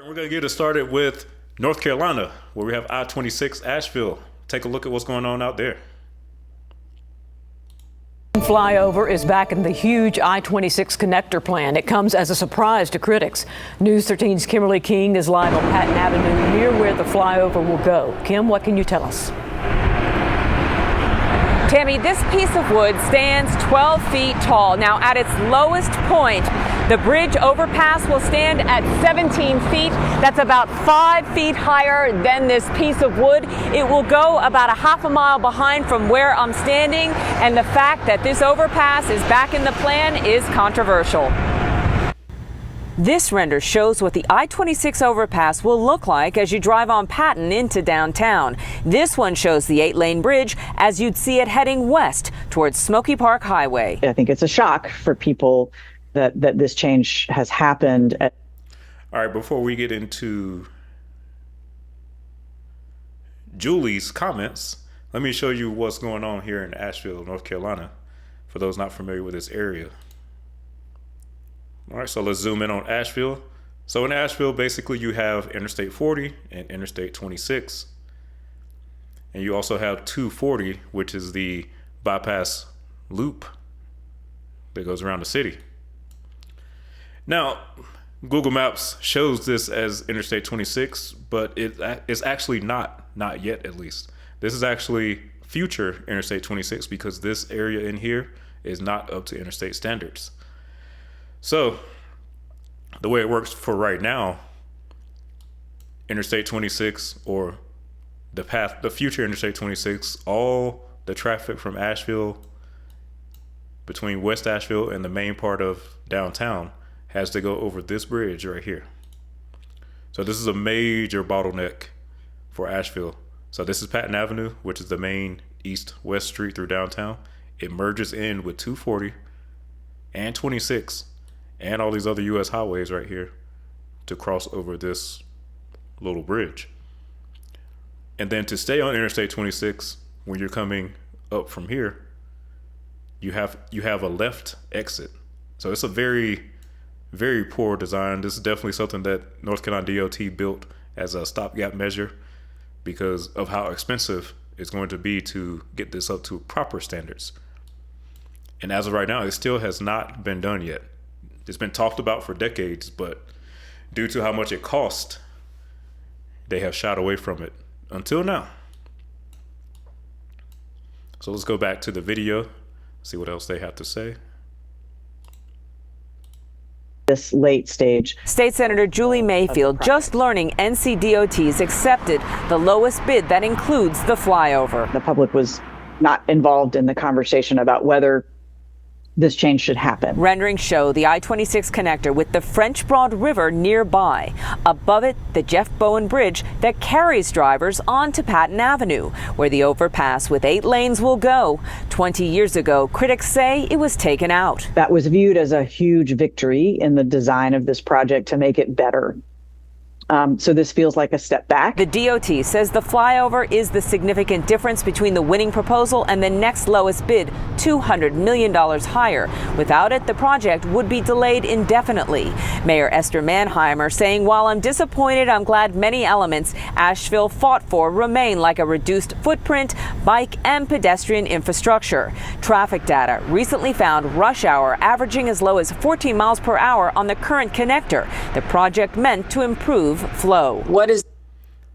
right, we're going to get it started with North Carolina, where we have I-26 Asheville. Take a look at what's going on out there. Flyover is back in the huge I-26 connector plan. It comes as a surprise to critics. News 13's Kimberly King is live on Patton Avenue near where the flyover will go. Kim, what can you tell us? Tammy, this piece of wood stands 12 feet tall. Now, at its lowest point, the bridge overpass will stand at 17 feet. That's about 5 feet higher than this piece of wood. It will go about a half a mile behind from where I'm standing, and the fact that this overpass is back in the plan is controversial. This render shows what the I-26 overpass will look like as you drive on Patton into downtown. This one shows the 8-lane bridge as you'd see it heading west towards Smoky Park Highway. I think it's a shock for people that this change has happened. All right, before we get into Julie's comments, let me show you what's going on here in Asheville, North Carolina, for those not familiar with this area. All right, so let's zoom in on Asheville. So in Asheville, basically you have Interstate 40 and Interstate 26. And you also have 240, which is the bypass loop that goes around the city. Now, Google Maps shows this as Interstate 26, but it's actually not yet, at least. This is actually future Interstate 26 because this area in here is not up to interstate standards. So the way it works for right now, Interstate 26 or the future Interstate 26, all the traffic from Asheville between West Asheville and the main part of downtown has to go over this bridge right here. So this is a major bottleneck for Asheville. So this is Patton Avenue, which is the main east-west street through downtown. It merges in with 240 and 26 and all these other US highways right here to cross over this little bridge. And then to stay on Interstate 26, when you're coming up from here, you have a left exit. So it's a very, very poor design. This is definitely something that North Carolina DOT built as a stopgap measure because of how expensive it's going to be to get this up to proper standards. And as of right now, it still has not been done yet. It's been talked about for decades, but due to how much it cost, they have shied away from it until now. So let's go back to the video, see what else they have to say. This late stage. State Senator Julie Mayfield just learning NCDOT's accepted the lowest bid that includes the flyover. The public was not involved in the conversation about whether this change should happen. Renderings show the I-26 connector with the French Broad River nearby. Above it, the Jeff Bowen Bridge that carries drivers onto Patton Avenue, where the overpass with 8 lanes will go. 20 years ago, critics say it was taken out. That was viewed as a huge victory in the design of this project to make it better. So this feels like a step back. The DOT says the flyover is the significant difference between the winning proposal and the next lowest bid, $200 million higher. Without it, the project would be delayed indefinitely. Mayor Esther Manheimer saying, while I'm disappointed, I'm glad many elements Asheville fought for remain, like a reduced footprint, bike and pedestrian infrastructure. Traffic data recently found rush hour averaging as low as 14 miles per hour on the current connector. The project meant to improve flow.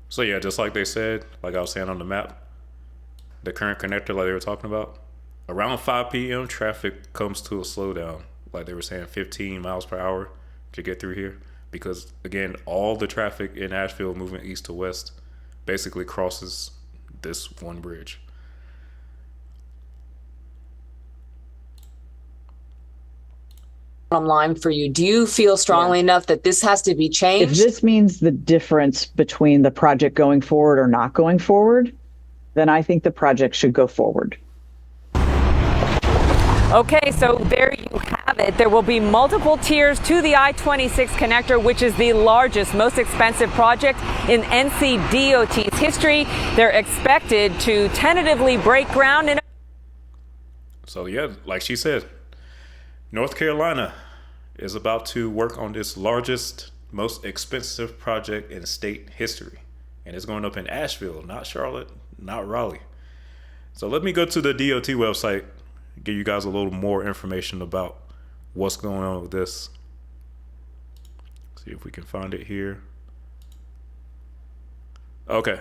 So yeah, just like they said, like I was saying on the map, the current connector like they were talking about, around 5 p.m. traffic comes to a slowdown, like they were saying 15 miles per hour to get through here, because again, all the traffic in Asheville moving east to west basically crosses this one bridge. Line for you. Do you feel strongly enough that this has to be changed? If this means the difference between the project going forward or not going forward, then I think the project should go forward. Okay, so there you have it. There will be multiple tiers to the I-26 connector, which is the largest, most expensive project in NCDOT's history. They're expected to tentatively break ground in. So yeah, like she said, North Carolina is about to work on its largest, most expensive project in state history. And it's going up in Asheville, not Charlotte, not Raleigh. So let me go to the DOT website, give you guys a little more information about what's going on with this. See if we can find it here. Okay.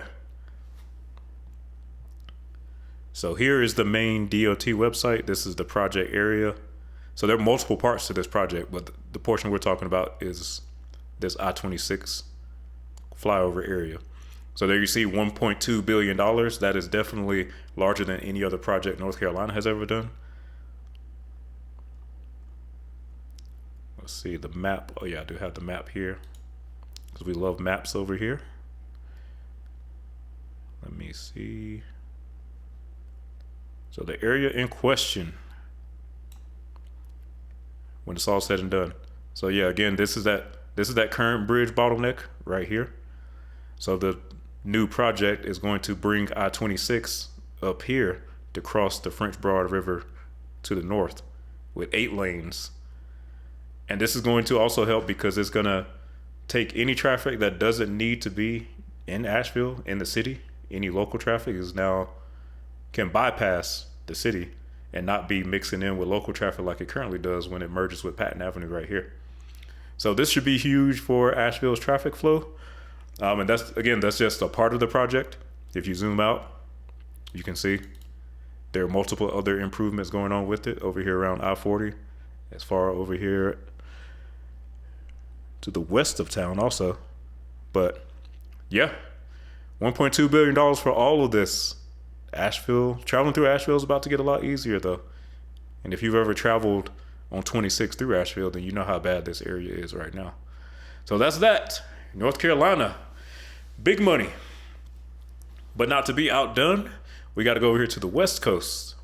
So here is the main DOT website. This is the project area. So there are multiple parts to this project, but the portion we're talking about is this I-26 flyover area. So there you see $1.2 billion. That is definitely larger than any other project North Carolina has ever done. Let's see the map. Oh yeah, I do have the map here because we love maps over here. Let me see. So the area in question, when it's all said and done. So yeah, again, this is that current bridge bottleneck right here. So the new project is going to bring I-26 up here to cross the French Broad River to the north with 8 lanes. And this is going to also help because it's going to take any traffic that doesn't need to be in Asheville, in the city. Any local traffic is now can bypass the city and not be mixing in with local traffic like it currently does when it merges with Patton Avenue right here. So this should be huge for Asheville's traffic flow. And that's just a part of the project. If you zoom out, you can see there are multiple other improvements going on with it over here around I-40, as far over here to the west of town also. But yeah, $1.2 billion for all of this. Traveling through Asheville is about to get a lot easier though. And if you've ever traveled on 26 through Asheville, then you know how bad this area is right now. So that's that. North Carolina, big money. But not to be outdone, we got to go over here to the West Coast.